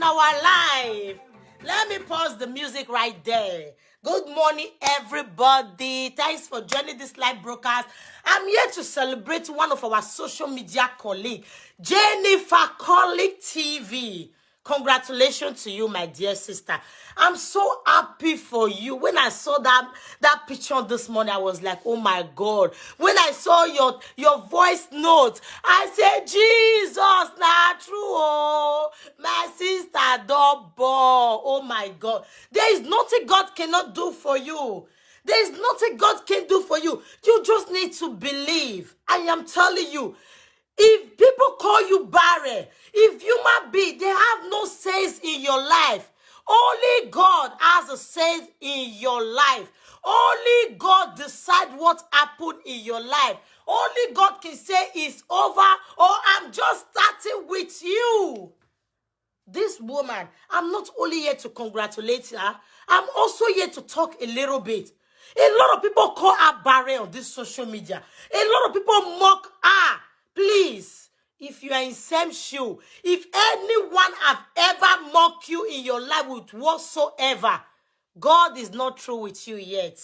our life. Let me pause the music right there. Good morning, everybody. Thanks for joining this live broadcast. I'm here to celebrate one of our social media colleagues, Jennifer Colleague TV. Congratulations to you, my dear sister. I'm so happy for you. When I saw that picture this morning, I was like, oh my God. When I saw your voice note, I said, Jesus, not true. Oh, my sister, double. Oh my God. There is nothing God cannot do for you. There is nothing God can do for you. You just need to believe. I am telling you. If people call you barren, if human beings, they have no sense in your life. Only God has a sense in your life. Only God decides what happened in your life. Only God can say it's over or I'm just starting with you. This woman, I'm not only here to congratulate her, I'm also here to talk a little bit. A lot of people call her barren on this social media. A lot of people mock her. Please, if you are in same shoe, if anyone have ever mocked you in your life with whatsoever, God is not through with you yet.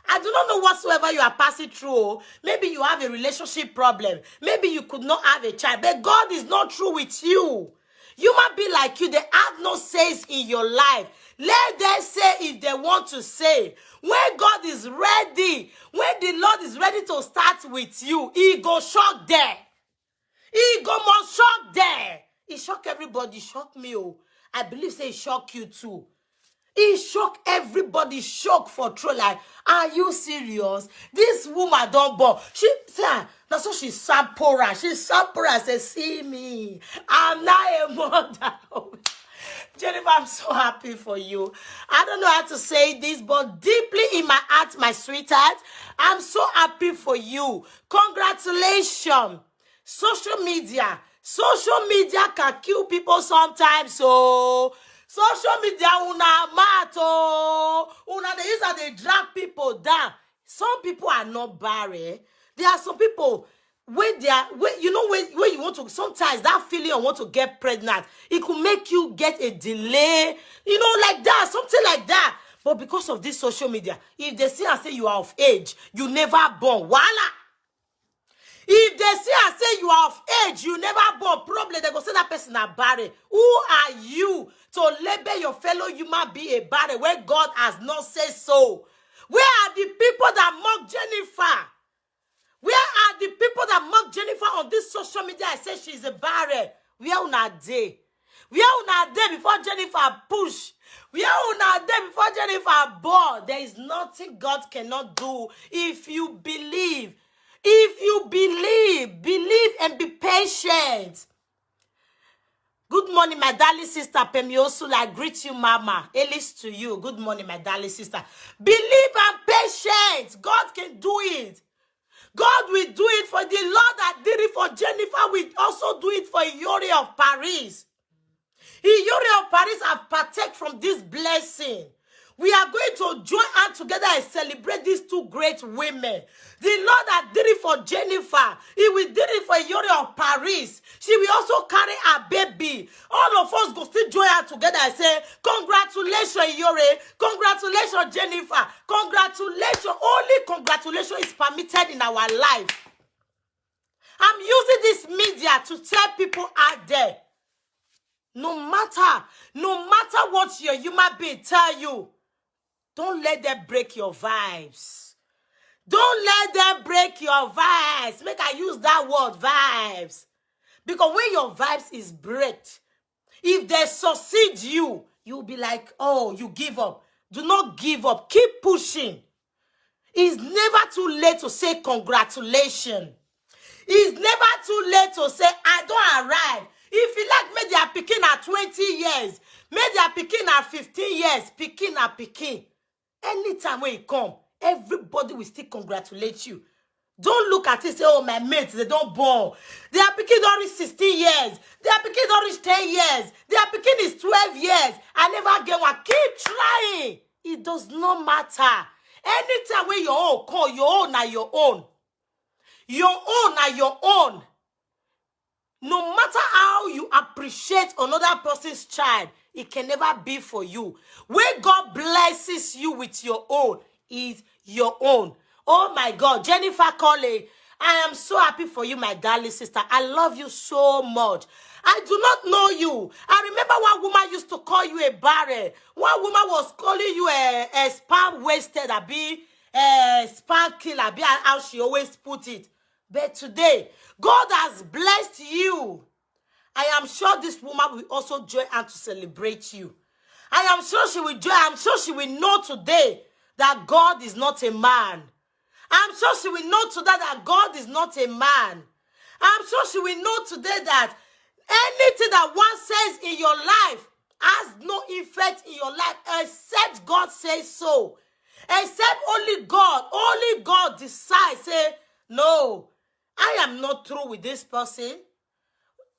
I do not know whatsoever you are passing through. Maybe you have a relationship problem. Maybe you could not have a child, but God is not through with you. You might be like you. They have no sense in your life. Let them say if they want to say. When God is ready, when the Lord is ready to start with you, He go shock them. He go must shock them. He shock everybody. Shock me. Oh, I believe say he shock you too. He shock everybody. Shock for true. Like, are you serious? This woman don't born. She said, that's what she's Sampora. She's Sampora. Say, see me. I'm not a mother. Jennifer, I'm so happy for you. I don't know how to say this, but deeply in my heart, my sweetheart, I'm so happy for you. Congratulations. Social media can kill people sometimes. So social media una matter. Una they use that they drag people down. Some people are not barren. There are some people when they are when you want to, sometimes that feeling of want to get pregnant, it could make you get a delay, like that, something like that. But because of this social media, if they see and say you are of age, you never born, voila. If they see and say you are of age, you never born, problem, they go say that person are barren. Who are you to label your fellow human being a barren when God has not said so? Where are the people that mock Jennifer? Where are the people that mock Jennifer on this social media and say she's a barren? Where una dey? Where una dey before Jennifer push? Where una dey before Jennifer born? There is nothing God cannot do if you believe. If you believe and be patient. Good morning, my darling sister, Pemiosul. I greet you, Mama. Ellis to you. Good morning, my darling sister. Believe and patient. God can do it. God will do it for the Lord that did it for Jennifer. Will also do it for Iyori of Paris. Iyori of Paris have partaken from this blessing. We are going to join hands together and celebrate these two great women. The Lord that did it for Jennifer, He will do it for Iyori of Paris. She will also carry her baby. All of us go still join hands together and say, congratulations, Iyori. Congratulations, Jennifer. Congratulations. Only congratulations is permitted in our life. I'm using this media to tell people out there, no matter what your human being tell you, don't let them break your vibes. Don't let them break your vibes. Make I use that word, vibes. Because when your vibes is breaked, if they succeed you, you'll be like, oh, you give up. Do not give up. Keep pushing. It's never too late to say congratulations. It's never too late to say, I don't arrive. If you like, maybe they are picking at 20 years. Maybe they are picking at 15 years. Picking. Anytime when you come, everybody will still congratulate you. Don't look at it and say, oh, my mates, they don't born. They are picking only 16 years. They are picking only 10 years. They are picking is 12 years. I never get one. Keep trying. It does not matter. Anytime when your own call, your own are your own. Your own are your own. No matter how you appreciate another person's child, it can never be for you. When God blesses you with your own, is your own. Oh my God, Jennifer Colley, I am so happy for you, my darling sister. I love you so much. I do not know you. I remember one woman used to call you a barren. One woman was calling you a spam wasted, a spam killer, how she always put it. But today, God has blessed you. I am sure this woman will also join and to celebrate you. I am sure she will join. I'm sure she will know today that God is not a man. I'm sure she will know today that God is not a man. I'm sure she will know today that anything that one says in your life has no effect in your life except God says so. Except only God decides, say, no, I am not through with this person.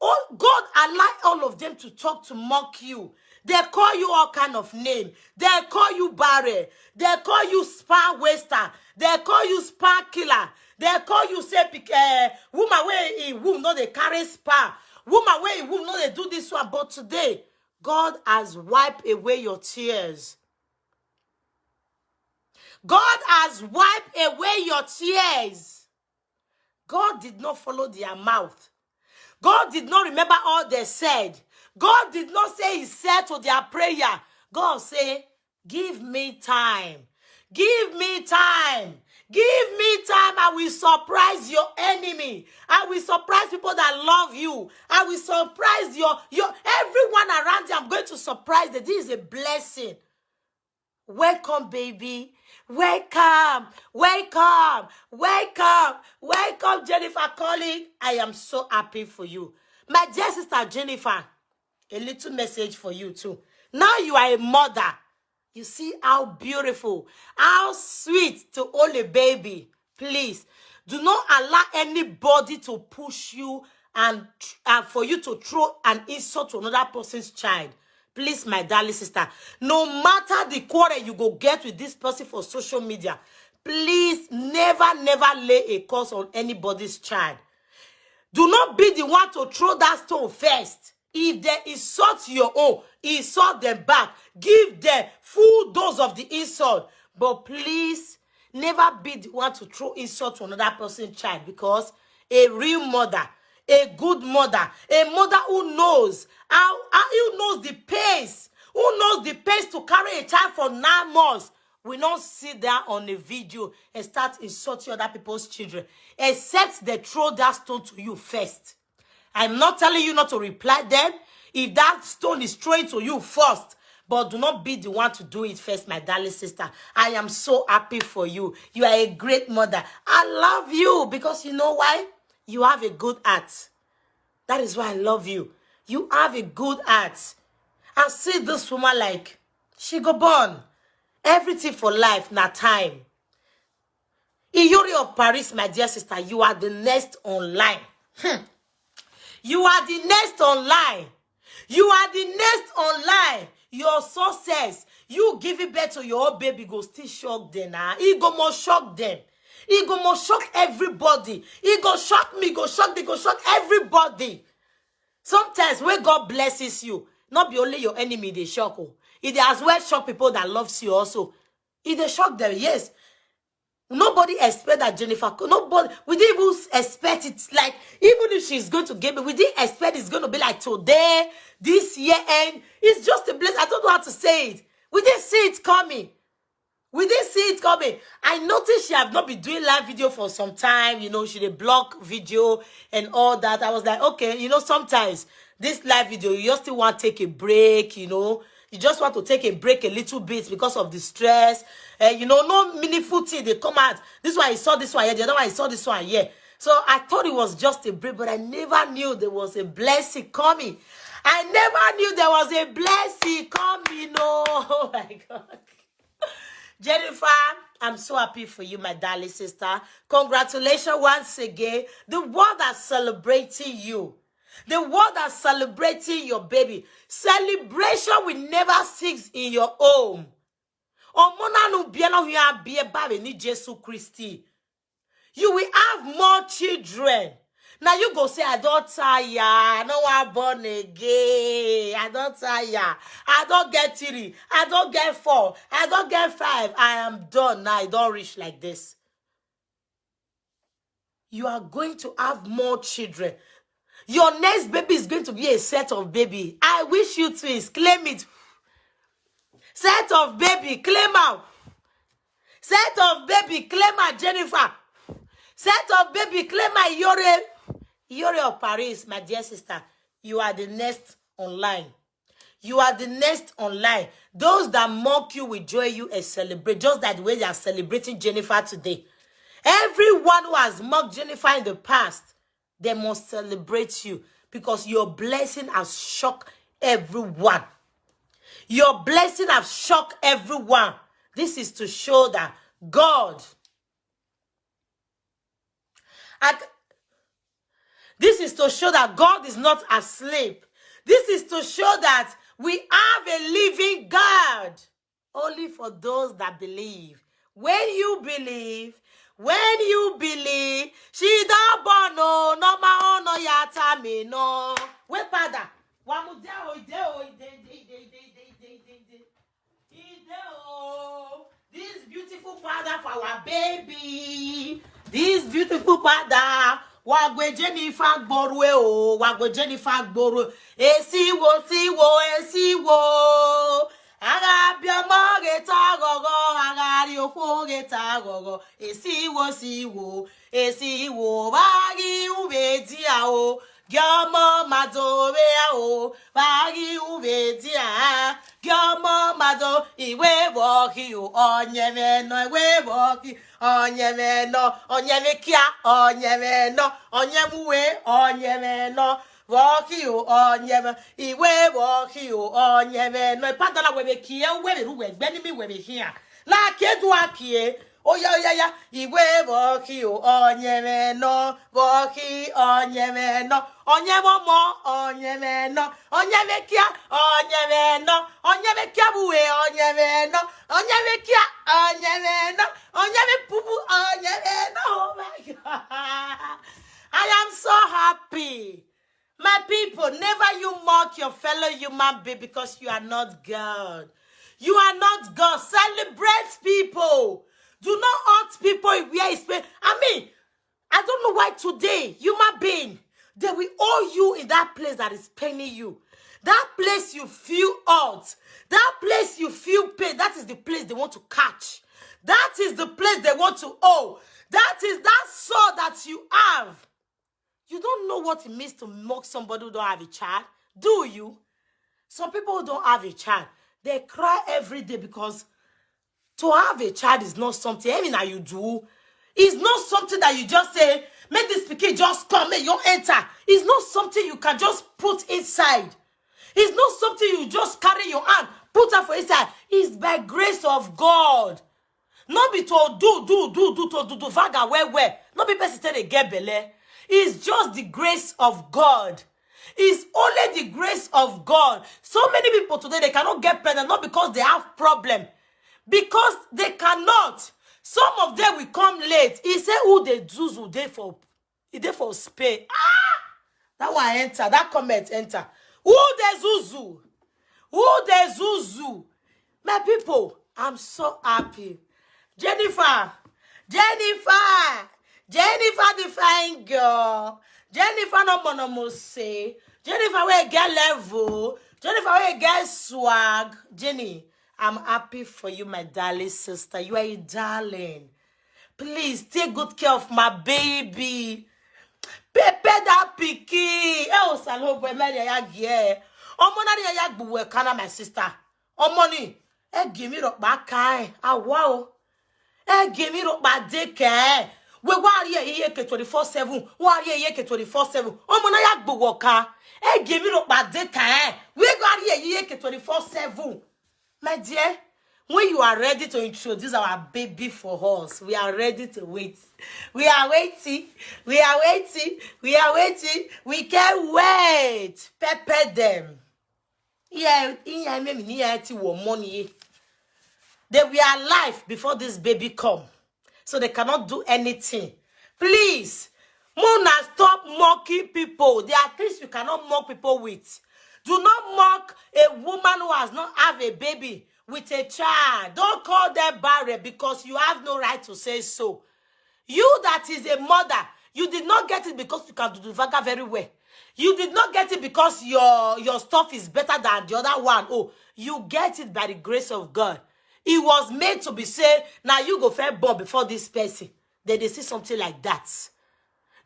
Oh, God allow all of them to talk, to mock you. They call you all kind of name. They call you barren. They call you spam waster. They call you spam killer. They call you say woman where in womb no they carry spam. Woman where in womb no they do this one. But today, God has wiped away your tears. God has wiped away your tears. God did not follow their mouth. God did not remember all they said. God did not say he said to their prayer. God said, give me time. Give me time. Give me time. I will surprise your enemy. I will surprise people that love you. I will surprise your everyone around you. I'm going to surprise them. This is a blessing. Welcome, baby. Welcome. Welcome. Welcome. Welcome, Jennifer Colley. I am so happy for you. My dear sister Jennifer, a little message for you too. Now you are a mother. You see how beautiful, how sweet to hold a baby. Please, do not allow anybody to push you and for you to throw an insult to another person's child. Please, my darling sister, no matter the quarrel you go get with this person for social media, please never lay a curse on anybody's child. Do not be the one to throw that stone first. If they insult your own, insult them back. Give them full dose of the insult. But please, never be the one to throw insult to another person's child, because a real mother, a good mother, a mother who knows who knows the pace, who knows the pace to carry a child for 9 months, will not sit there on a video and start insulting other people's children, except they throw that stone to you first. I'm not telling you not to reply them if that stone is thrown to you first, but do not be the one to do it first, my darling sister. I am so happy for you. You are a great mother. I love you because you know why? You have a good heart. That is why I love you. You have a good heart. I see this woman like, she go born. Everything for life, not time. Iyori of Paris, my dear sister, you are the next online. You are the next online. You are the next online. Your success, you giving birth to your own baby go still shock them. It go more shock them. It go more shock everybody. It go shock me, go shock everybody. Sometimes when God blesses you, not be only your enemy they shock. It as well shock people that loves you also. It they shock them, yes. Nobody expect that Jennifer. Nobody. We didn't even expect it. Like, even if she's going to give it, we didn't expect it's going to be like today, this year end. It's just a blessing. I don't know how to say it. We didn't see it coming. We didn't see it coming. I noticed she have not been doing live video for some time. You know, she did block video and all that. I was like, okay, you know, sometimes this live video, you just still want to take a break, you know. You just want to take a break a little bit because of the stress. You know, no meaningful thing. They come out. This one, I saw this one here. The other one, I saw this one here. So I thought it was just a break, but I never knew there was a blessing coming. I never knew there was a blessing coming. Oh, my God. Jennifer, I'm so happy for you, my darling sister. Congratulations once again. The world is celebrating you. The world is celebrating your baby. Celebration will never cease in your home. You will have more children Now you go say, I don't tire. I don't want born again. I don't tire. I don't get 3. I don't get 4. I don't get 5. I am done now. I don't reach like this. You are going to have more children. Your next baby is going to be a set of baby. I wish you twins. Claim it. Set of baby. Claim out. Set of baby. Claim out, Jennifer. Set of baby. Claim out, Yore. Yore of Paris, my dear sister. You are the next online. You are the next online. Those that mock you will join you and celebrate. Just that way they are celebrating Jennifer today. Everyone who has mocked Jennifer in the past, they must celebrate you because your blessing has shocked everyone. Your blessing has shocked everyone. This is to show that God, this is to show that God is not asleep. This is to show that we have a living God. Only for those that believe. When you believe, she don't born no ma no yata me no. We father, this beautiful father for our baby. This beautiful father. Wagwe Jennifer Borwe o, wagwe Jennifer Borwe. Esiwo. Agabia mogeta gogo, agari ofogeta gogo. Esiwo. Bagi ubedia o, gyamo madovea o. Bagi ubedia, gyamo mado. Iwe woki o, onyemeno, iwe woki. Onyemeno, onyemekia, onyemeno, onyemuwe, onyemeno. Woki o, onyeme, iwe woki o, onyemeno. Ipandala webe kie, webe ruwe, beni mi webe here. La kedu akie. Oh ya. Iwe woki o, onyemeno, woki onyemeno. Onyemomo, onyemeno. Onyemekia, onyemeno. Onyemekia buwe, onyemeno. Onyemekia, onyemeno. Onyemepupu, onyemeno. Oh my God. I am so happy. My people, never you mock your fellow human being because you are not God. You are not God. Celebrate people. Do not hurt people where it's pain. I don't know why today, human being, they will owe you in that place that is paining you. That place you feel hurt. That place you feel pain. That is the place they want to catch. That is the place they want to owe. That is that sword that you have. You don't know what it means to mock somebody who don't have a child, do you? Some people who don't have a child, they cry every day because to have a child is not something, I mean, that you do. It's not something that you just say, make this kid just come, make you enter. It's not something you can just put inside. It's not something you just carry your hand, put her for inside. It's by grace of God. Not be told do vaga where. Not be person say they get belle. It's just the grace of God. It's only the grace of God. So many people today, they cannot get pregnant, not because they have problem. Because they cannot. Some of them will come late. He said, who they do, who they for spay. That one enter. That comment enter. Who they zuzu? Who they zuzu? My people, I'm so happy. Jennifer, the fine girl. Jennifer no mono say. Jennifer we get level. Jennifer we get swag. Jenny, I'm happy for you, my darling sister. You are a darling. Please take good care of my baby. Pepe that picky. Oh, salho boy, me ya gie. Omona ya gbuwe kana my sister. Omoni, give me rock back kai. Ah wow. Give me rock back deke. We warrior here 24/7. Warrior here 24/7. Omona ya gbuwe ka. Give me rock back deke. We warrior here 24/7. My dear, when you are ready to introduce our baby for us, we are ready to wait. We are waiting. We can't wait. Pepper them. Yeah, money. They were alive before this baby come. So they cannot do anything. Please, Mona, stop mocking people. There are things you cannot mock people with. Do not mock a woman who has not have a baby with a child. Don't call them barren because you have no right to say so. You that is a mother, you did not get it because you can do the Vaga very well. You did not get it because your stuff is better than the other one. Oh, you get it by the grace of God. It was made to be said, now you go fair born before this person. Then they see something like that.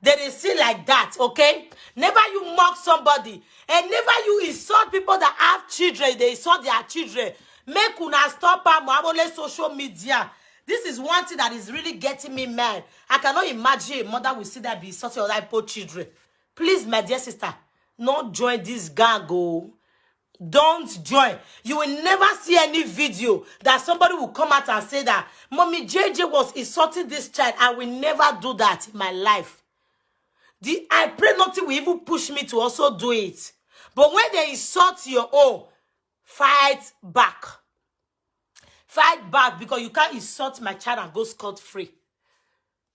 Then they see like that, okay? Never you mock somebody. And never you insult people that have children. They insult their children. Make una stop on social media. This is one thing that is really getting me mad. I cannot imagine a mother will see that be insulting other people's children. Please, my dear sister, not join this gang, oh. Don't join. You will never see any video that somebody will come out and say that Mommy JJ was insulting this child. I will never do that in my life. I pray nothing will even push me to also do it. But when they insult your own, fight back. Fight back because you can't insult my child and go scot-free.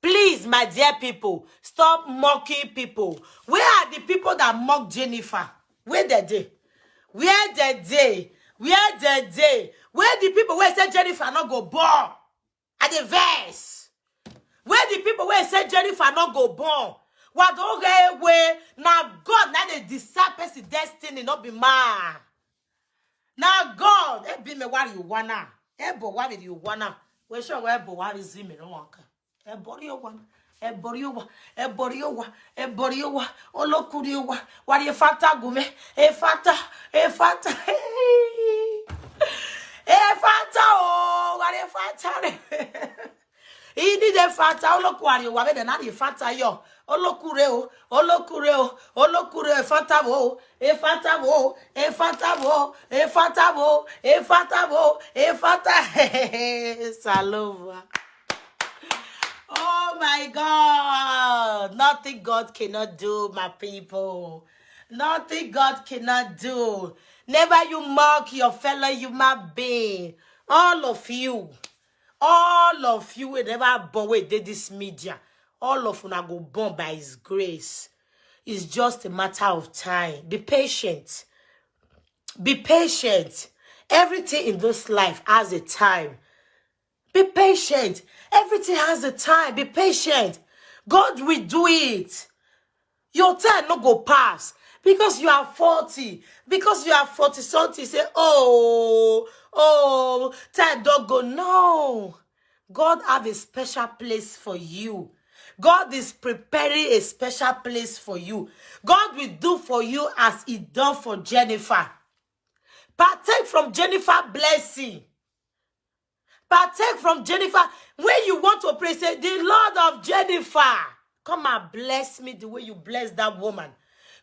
Please, my dear people, stop mocking people. Where are the people that mock Jennifer? Where they dey? Where they dey? Where they dey? Where the people where say Jennifer not go born? At the verse. Where the people where say Jennifer not go born? What okay way? Now God, now they decide person destiny, not be man. Now God, it be me what you wanna. Ebo what you wanna. We sure we ebo what is me no wanka. Eborio one. Eboriowa. Olokuriwa. What you fata gume? E fata. Oh, what you fata? He did a fata. Olokuari. What the nani fata yo? Olokure, fatavo, Salova. Oh my God, nothing God cannot do, my people. Nothing God cannot do. Never you mock your fellow human being. All of you will never born with this media. All of you are go born by His grace. It's just a matter of time. Be patient. Be patient. Everything in this life has a time. Be patient. Everything has a time. Be patient. God will do it. Your time not go pass. Because you are 40. Because you are 40 something. Say, oh, time don't go. No. God have a special place for you. God is preparing a special place for you. God will do for you as He done for Jennifer. Partake from Jennifer's blessing. Partake from Jennifer. When you want to pray, say, the Lord of Jennifer, come and bless me the way you bless that woman.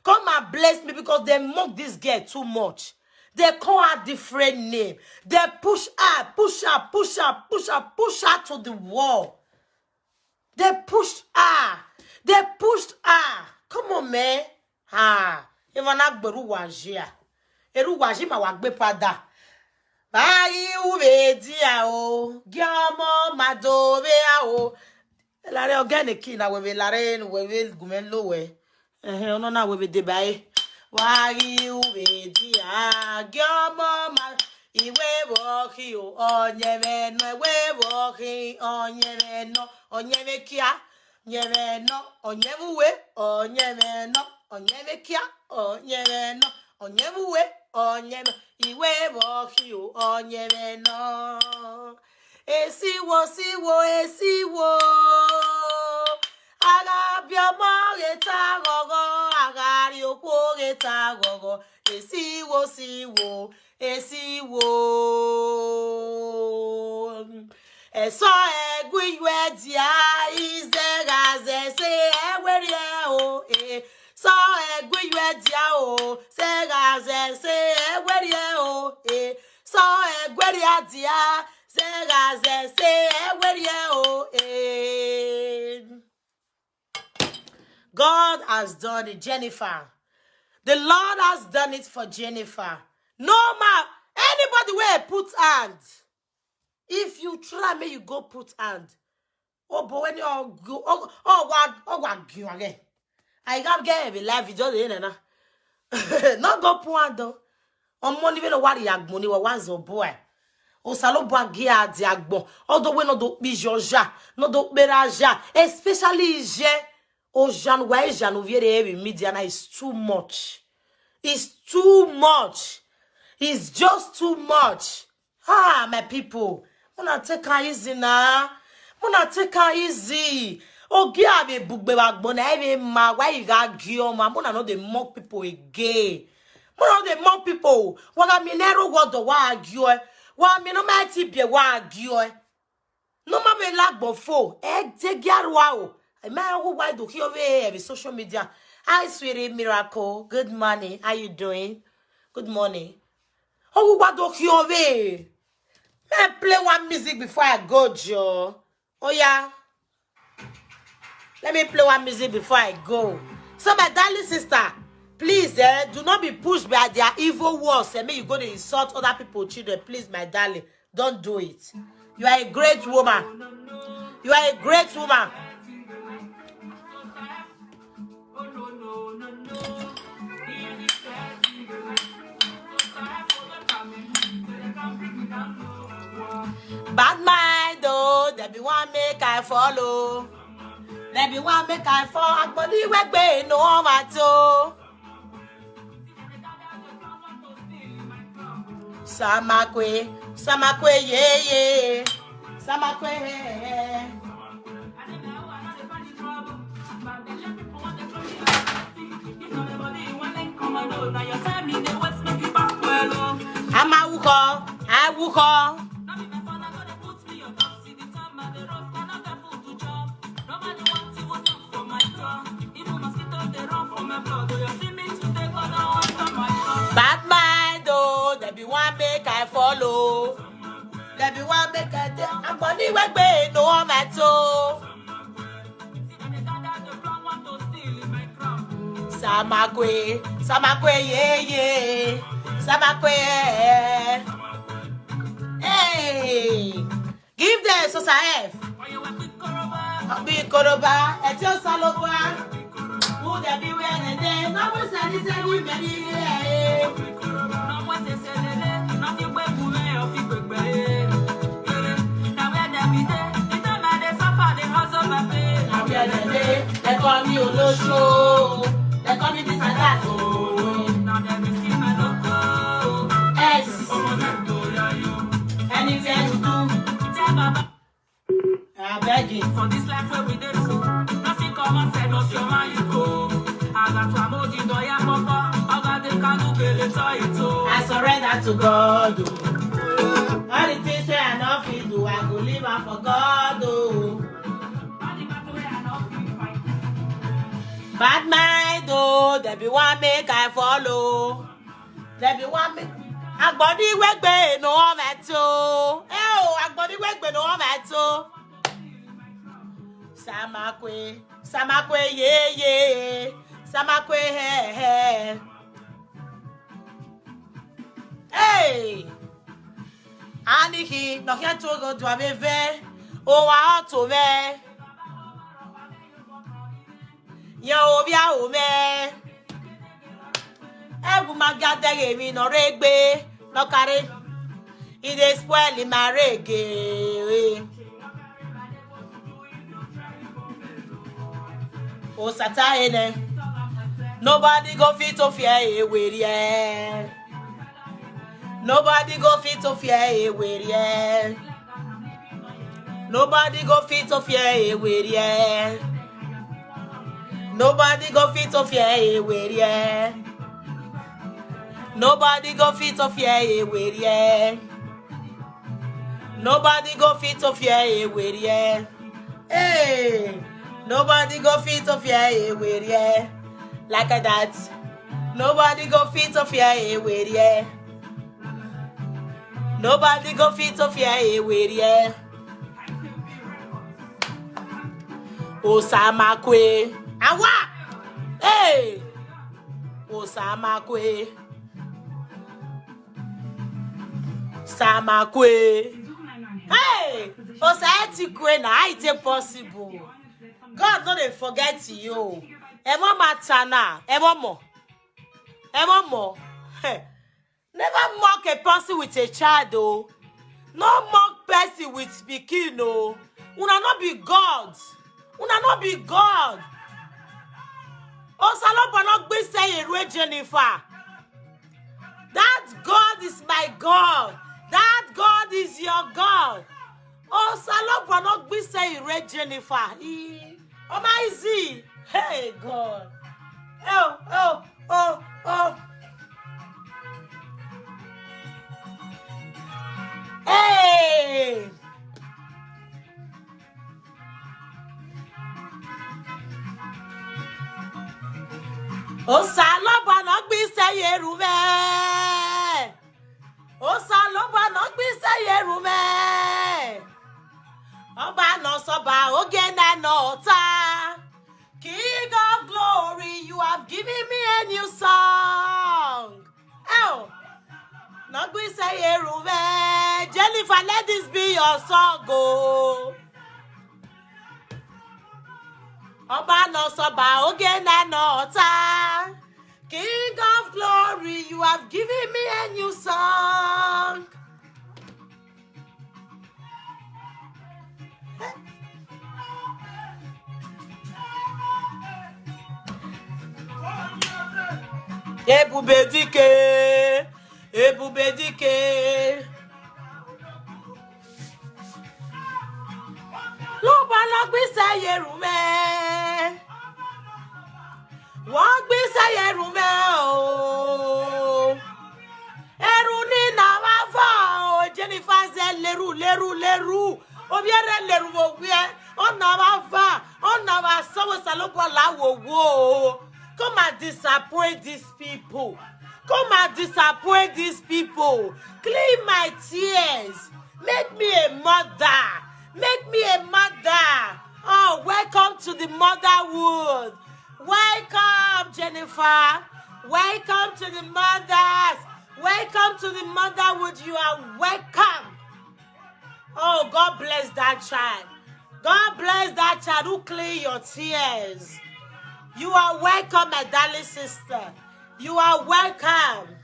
Come and bless me because they mock this girl too much. They call her different name. They push her to the wall. They pushed her. Come on, man. Even Agberu Wajia. Eru Wajima Wagbe Pada. Bayi uvedia o. Giamo madovea o. Lare organic na wewe lare wewe gumelo we. Ono na wewe debaye. Bayi uvedia. Giamo ma. Iwe woki o. Onyeve no. Iwe woki. Onyeve no. Onyeve kia, nyeve no, onyevu we, onyeve no, onyeve kia, onyeve no, onyevu we, onyeve, iwe woki o, onyeve no. Esiwo, agabia mageta gogo, agari opo geta gogo, esiwo. So egwe dia izegaze se egwerie o so egwe dia o segaze se egwerie o so egweria dia segaze se egwerie o God has done it, Jennifer. The Lord has done it for Jennifer. No matter anybody where put hands. If you try, may you go put hand. Oh, but when you go, I can't get a live video in na. Not go point though. On money we no worry agboni wa wazo boy. O salo bagi a di agbon. Although we no do bijoja, no do beraja, especially je o jan wa jan oviere media na is too much. It's too much. It's just too much. Ah, my people. Muna take her easy na. Muna take her easy. Oh, give me book bagbon. Every ma why you got gioma. Muna know they mock people again. Muna know they mock people. Waga minero what the wa gio. Wa mi no ma tibie wa gio. No ma be lag before. Te giarwa o. I ma who why do here every social media. Hi, sweetie Miracle. Good morning. How you doing? Good morning. Oh, what do you way? May I play one music before I go, Joe? Oh, yeah. Let me play one music before I go. So, my darling sister, please, do not be pushed by their evil words. And may you go to insult other people's children. Please, my darling, don't do it. You are a great woman. You are a great woman. Bad mind, though, there be one make I follow. There be one make I fall. I believe we be no matter. Samakwe, yeah, yeah. Samakwe. I will call. Bad mind, though, there be one make I follow. There be one make I do. I'm body work, babe, no matter. Samakwe, yeah, yeah. Samakwe. Hey, give them so F. Be Koroba, et your Saloba. Who there be when they no one said this and we many. No one said nothing where you lay off it. Now where they be there, they don't mind they suffer the house of my pain. Now where they call me Olosho. They call me this and that. Now they be see my logo. Yes. Anything you do, tell Baba. I beg you. For this life where we did so, nothing come and say, not your man you go. I got to emoji, do ya papa. I got the candle, bill it, I surrender to God. All the things where I not feel do, I go live and for God. Bad mind, though, there be one make I follow. There be one make. Agbodi wegbe no matter. Agbodi wegbe no matter. Samakwe, yeah, yeah. Samakwe, hey. Hey. Aniki, no can to go to a beve. Oh, out to me. Yo, via me. Woman gather me no reggae, no carry. It is spoiling my reggae. Oh, Satine. Nobody go fit to fear with ye. Nobody go fit to fear with ye. Nobody go fit to fear with ye. Nobody go fit to fear with ye. Nobody go fit to fear with ye. Nobody go fit to fear with ye. Hey, nobody go fit to fear with ye. Like that. Nobody go fit to fear with ye. Nobody go fit to fear with ye. Osamakwe. Awa. Hey. Osamakwe. Samakwe. Hey, Osaetikwe na it possible. God no dey forget you. Emo matana. Emo more. Never mock a person with a child, though. No mock person with speaking, no. Una not be God. Una not be God. Osalopo not be saying, Jennifer. That God is my God. That God is your God. Osalopo not be saying, Jennifer. Oh my Z. Hey, God. Oh. Hey! Osalopo no gbe seye rume. Osalopo no gbe seye rume. Oba no soba ogena no ta. King of glory, you have given me a new song. Oh. No gbe seye rume. Jennifer, let this be your song, go. Oba no soba ogena no ta. King of glory, you have given me a new song. Ebube dike. Loba no gbe seye rume. Wọ́n gbé sẹ́yẹ rúmẹ́ o. Ẹrù ní nàwa fọ́ o. Jennifer ṣe lérú. Obiere lérú ògbé. Ọ̀nà wa fà. Ọ̀nà wa sọ́wọ́ Osalopo láwo wo. Come and disappoint these people. Clean my tears. Make me a mother. Oh, welcome to the motherhood. Welcome, Jennifer. Welcome to the mothers. Welcome to the motherhood. You are welcome. Oh, God bless that child. God bless that child who clean your tears. You are welcome, my darling sister. You are welcome.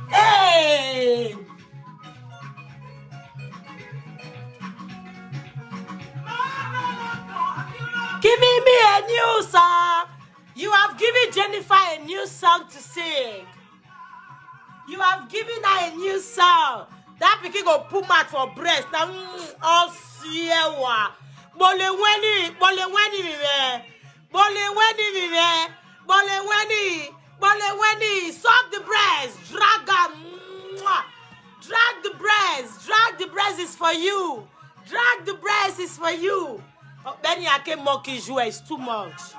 Hey! Giving me a new song. You have given Jennifer a new song to sing. You have given her a new song. That pikin go put mouth for breast. Now, all siewa. Bole weni. Suck the breast. Drag her. Drag the breast. Drag the breast is for you. Drag the breast is for you. Oh, Benny Ake monkey joue is too much.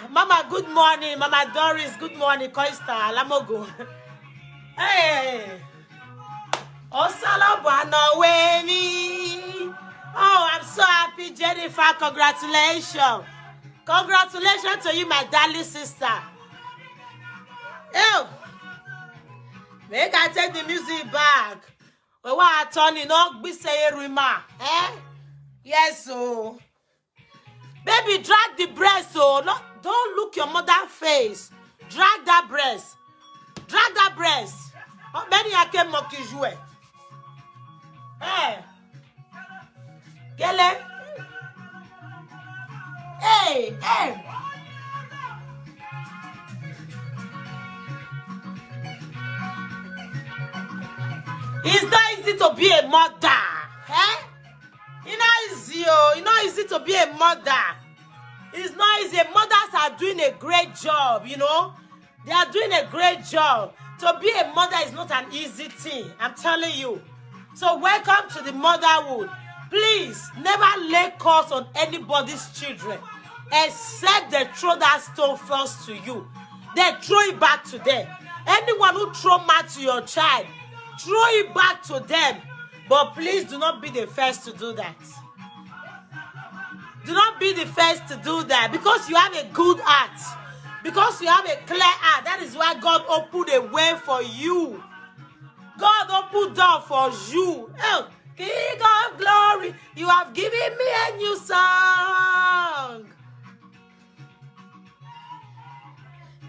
Mama, good morning. Mama Doris, good morning. Coista, Lamogo. Hey. Osalopo no weni. Oh, I'm so happy, Jennifer. Congratulations. Congratulations to you, my darling sister. Ew. Make I take the music back. We want to turn it up. Be say rima. Yes, so. Baby, drag the breast, so. No, don't look your mother's face. Drag that breast. Drag that breast. Oh, Benny, I can't mock you. Hey. Gele. Hey. It's not easy to be a mother. It's not easy to be a mother. It's not easy. Mothers are doing a great job, you know. They are doing a great job. To be a mother is not an easy thing. I'm telling you. So welcome to the motherhood. Please, never lay curse on anybody's children. Except they throw that stone first to you. Then throw it back to them. Anyone who throw mad to your child, throw it back to them. But please do not be the first to do that. Do not be the first to do that. Because you have a good heart. Because you have a clear heart. That is why God opened a way for you. God opened door for you. Oh, King of glory, you have given me a new song.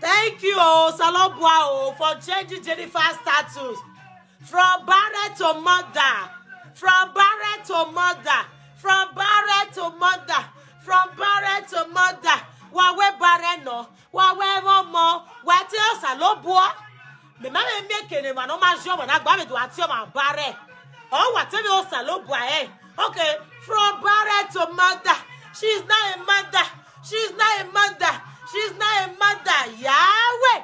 Thank you, Salobua, for changing Jennifer's status from barren to mother, from barren to mother, from barren to mother, from barren to mother. Wawe barren no, wawe momo, wati Salobua. Me mama make it man, no man job, and I got it to attend my barren. Oh, whatever Salobua, eh? Okay, from barren to mother. She's not a mother. She's not a mother. She's not a mother. Yahweh.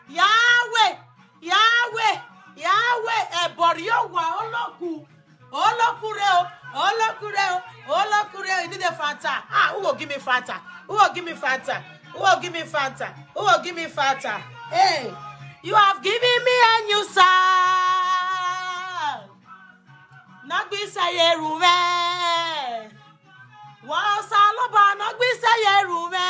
Yahweh. Yahweh. Yahweh. Eborio wa oloku. Olokureo. Olokureo. Olokureo. You need a Fanta. Who will give me Fanta? Who will give me Fanta? Who will give me Fanta? Who will give me Fanta? Hey, you have given me a new song. Not be say rume. Wa saloba no gbi say rume.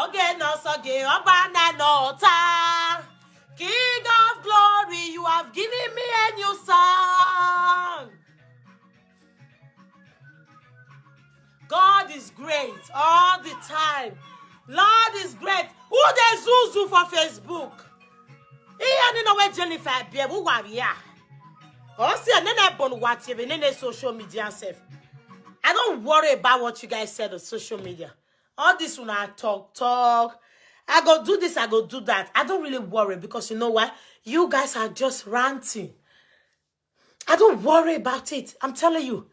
Okay, no so ge oba na no ta. King of glory, you have given me a new song. God is great all the time. Lord is great. Who they zuzu for Facebook? He know where Jennifer be. Who warrior? Oh, see, and then I born whatever. Then social media self. I don't worry about what you guys said on social media. All this when I talk. I go do this, I go do that. I don't really worry because you know what? You guys are just ranting. I don't worry about it. I'm telling you.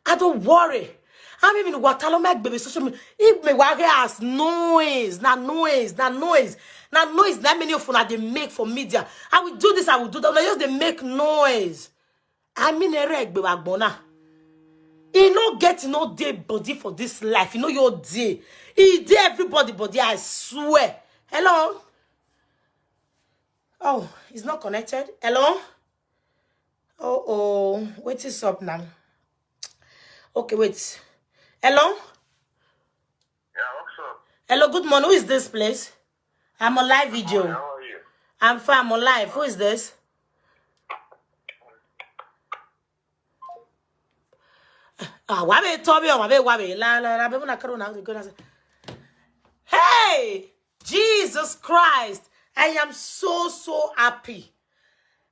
I don't worry. I'm even what I make baby social media. If me wage as noise, not noise. That many of them they make for media. I will do this, I will do that. Just they make noise. I mean a reg baby agbona. You no get no day body for this life. You know your day. He day everybody body, I swear. Hello? Oh, it's not connected. Hello? Oh. What is up now? Okay, wait. Hello? Yeah, what's up? Hello, good morning. Who is this place? I'm on live video. How are you? I'm fine, I'm on live. Who is this? Hey, Jesus Christ, I am so happy.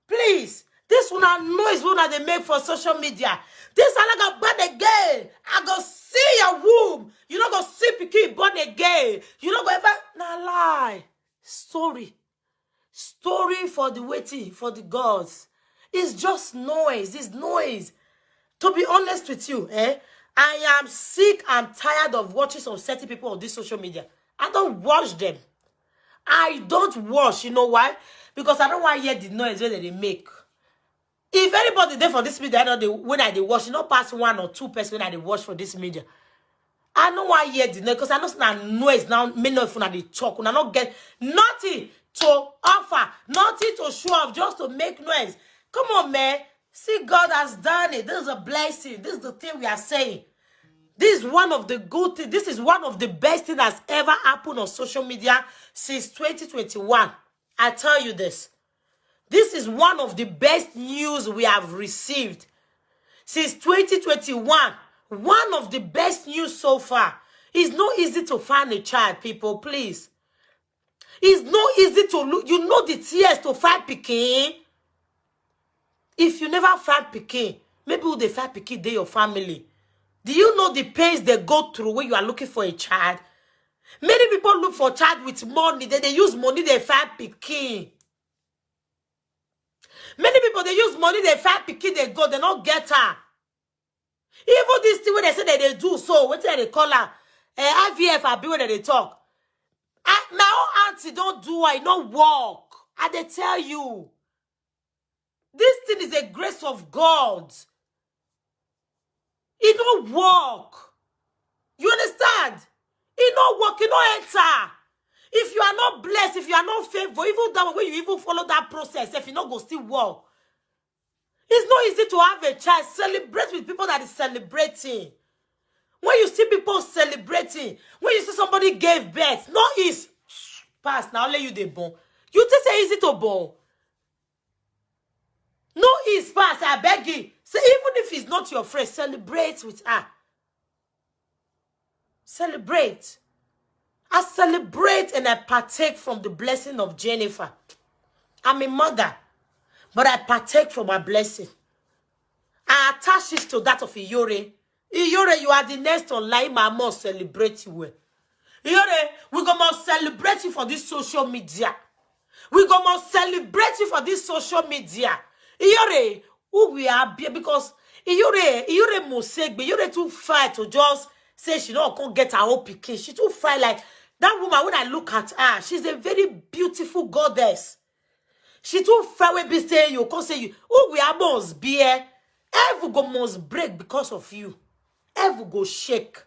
Please, this one I know is one that they make for social media. This I like born again. I go see your womb. You don't go see Piki born again. You don't go ever nah lie. Story for the waiting for the gods. It's just noise. It's noise. To be honest with you, I am sick and tired of watching some certain people on this social media. I don't watch them. I don't watch. You know why? Because I don't want to hear the noise that they make. If anybody there for this media, I know when I watch, you know, pass 1 or 2 person when I watch for this media. I don't want to hear the noise because I know it's not noise now. Many of them they talk. And I don't get nothing to offer, nothing to show off, just to make noise. Come on, man. See, God has done it. This is a blessing. This is the thing we are saying. This is one of the good things. This is one of the best things that's ever happened on social media since 2021. I tell you this. This is one of the best news we have received since 2021. One of the best news so far. It's not easy to find a child, people, please. It's not easy to look. You know the tears to find Pikin. If you never find Pikin, maybe they find Pikin, they your family. Do you know the pains they go through when you are looking for a child? Many people look for a child with money. They use money, they find Pikin. Many people, they use money, they find Pikin, they go, they don't get her. Even this thing when they say that they do so, what do they call her? IVF, I be when they talk. My own auntie don't do it, don't walk. And they tell you. This thing is a grace of God. It don't work. You understand? It don't work, it don't enter. If you are not blessed, if you are not favored, even that way you even follow that process, if you not go still work. It's not easy to have a child. Celebrate with people that is celebrating. When you see people celebrating, when you see somebody gave birth, no is pass now only you they born. You just say easy to born. No is pass, I beg you. Say even if it's not your friend, celebrate with her. Celebrate. I celebrate and I partake from the blessing of Jennifer. I'm a mother, but I partake from her blessing. I attach it to that of Iyore. Iyore, you are the next online. I must celebrate you. Iyore, we're going to celebrate you for this social media. We're going to celebrate you for this social media. Iyore, who we are, because Iyore Mosegbe, Iyore too fight to just say she don't come get her own pikin. She too fight like that woman. When I look at her, she's a very beautiful goddess. She too far away be saying you can't say you. Who we are must be here. Every go must break because of you. Every go shake.